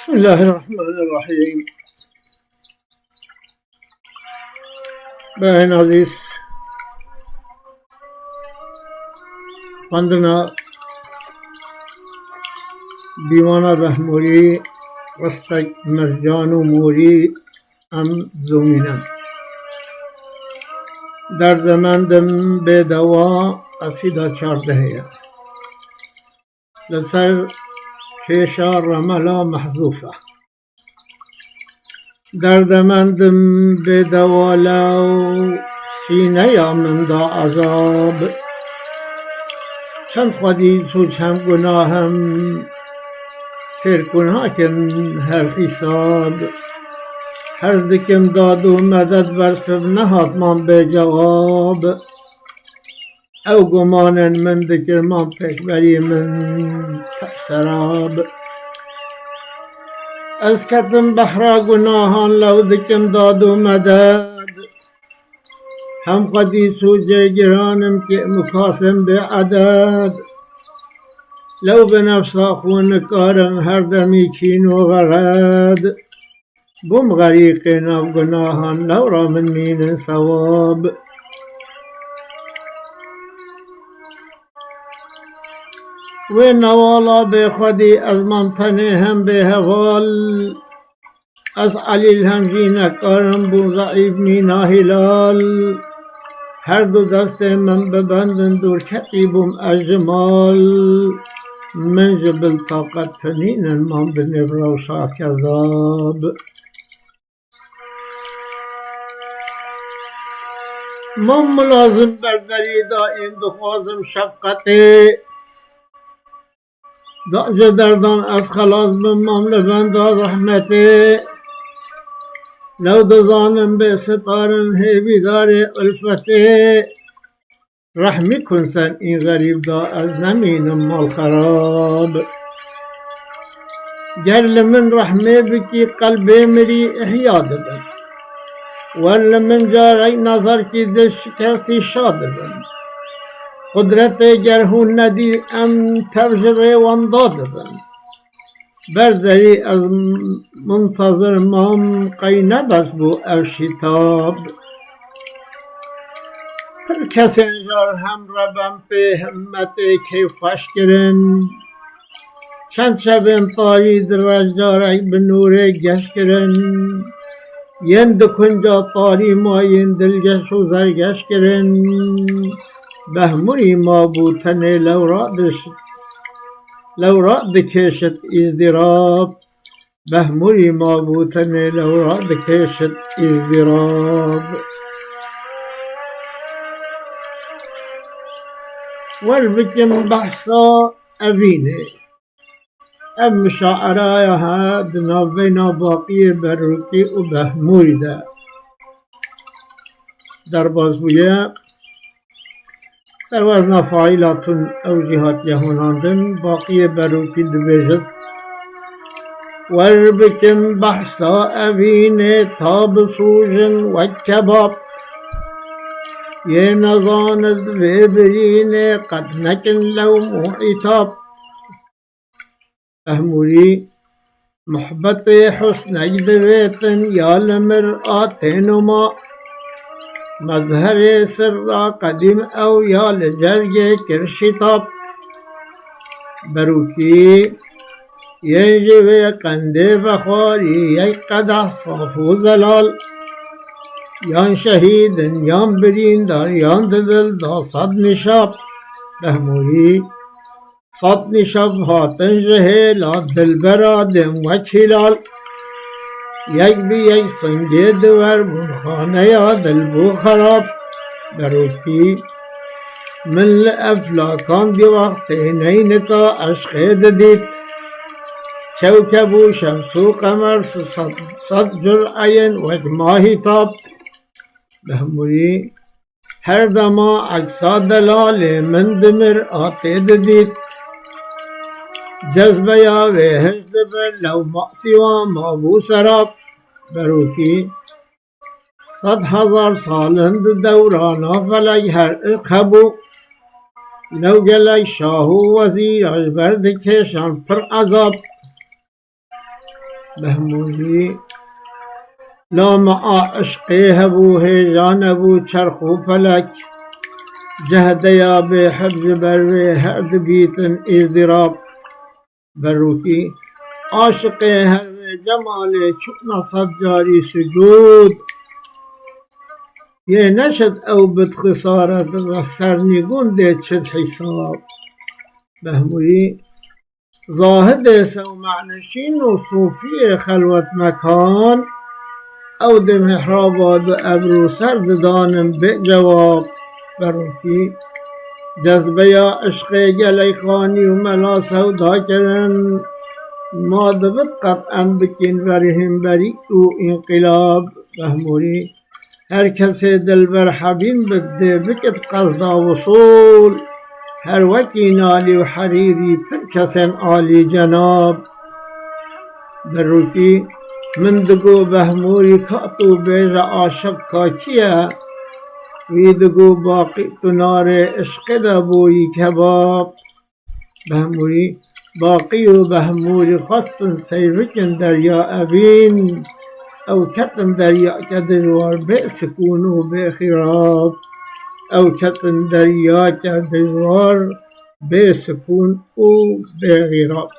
بسم الله الرحمن الرحيم. بهن عزیز خواندنا دیوان بهموری رستک مرجان و موری ام زومینم. دردمندم به دوا قصیده 14 لسر کیشا رملا محذوفه. دردمندم به دوا لو سینه یا من دا عذاب. چند خودیز و چند گناهم تیر کنها کن هر حساب. هر ذکم داد و مدد برسب نهاد من به جواب. او گمانن من دکر من پیشبری من سراب. از کتم بحرا گناهان لو دکم داد و مدد. هم قدیس و جگرانم که مکاسم به عدد. لو به نفسا خون کارم هر دمی کین و غرد. بم غریق نو گناهان لو را من مین ثواب. و نوالا به خودی از ممتنه هم به حوال. از علیل هم جینکارم بو ضعیف مینا هلال. هر دو دست من ببندن دور کتیبم اجمال. من جبل طاقت تنینن من بنبروشا کذاب. من ملازم برداری دائم بخوازم شفقته. داج دردان از خلاص بمام لبنداد رحمته. لو دزانم به ستارم هیبیدار الفته. رحمی کن سن این غریب دا از نمینم مال خراب. گر لمن رحمه بکی قلب مری احیا دبن. ور من جاری نظر کی دل شکستی شاد بن. قدرت گرهون ندی ام تبجره وانداد بن. برداری از منتظر مام قینه بس بو او شتاب. پر کسی جار هم ربم به همت که خوش کرن. چند شب انطاری در رجداره به نور گش کرن. یند کنجا طاری ماین دلگش و زرگش کرن. بهموری ما بوتن لورا دکشت ازدراب. بهموری ما بوتن لورا دکشت ازدراب. ور بکم بحثا اوینه. ام شاعرای ها دنابینا باقی بروکی و بهموری ده. در بازبویه سروزنا فاعلاتون او جهات یهوناندن باقی بروکی دبیجد. ور بکم بحثا اوینه تاب سوژن و کباب. یه نزاند و برینه قد نکن لوم و عتاب. بهموری محبت حسن اجدویتن یا لمرآت نما. مظهر سر قدیم او یا لجرگ کرشتاب. بروکی یه جوه قنده بخاری یک قدح صاف و زلال. یان شهیدن یان بریندار یان دل دا صد نشاب. بهموری صد نشاب هاتن جهیلات دلبرا دم وکیلال. یک بی یک سنگی دور بنخانه یا دلبو خراب. بروکی من لافلاکان دی وقت نینکا عشق دید. کوکب و شمس و قمر صد جرعین و ماهی تاب. بهموری هر دما عکسا دلال من دمر آتید دید. جذبه یا وحشد بر لو مأسی و مابو سراب. بروکی 100,000 سالند دورانا فلک هر اقبو. لو گلک شاه و وزیر از برد کشان پر عذاب. بهمولی لا مع عشقی هبو هیجان هبو چرخ و فلک جهده یا به حفظ بروی هرد بیتن ازدراب بروکی عاشق هر جمال چون صد جاری سجود یه نشد او بدخسارت و سرنگون ده چد حساب بهمولی زاهد سو معنشین و صوفی خلوت مکان او ده محراباد و ابرو سرد دانم به جواب بروکی جذبه یا عشق گلی خانی و ملا سودا کرن ما دبت قطعا بکن برهم بری او انقلاب بهمولی هر کسی دل بر حبیم بده بکت قصد وصول هر وکی نالی و حریری پر کسن عالی جناب بروکی من دگو بهمولی کاتو بیج عاشق کاکیه ویدگو باقی تنار عشق دبوی کباب بهمولی باقی و بهمولی خواستن سیرکن دریا ابین او کتن دریا کدجوار به سکون و به خراب او کتن دریا کدجوار به سکون و به غراب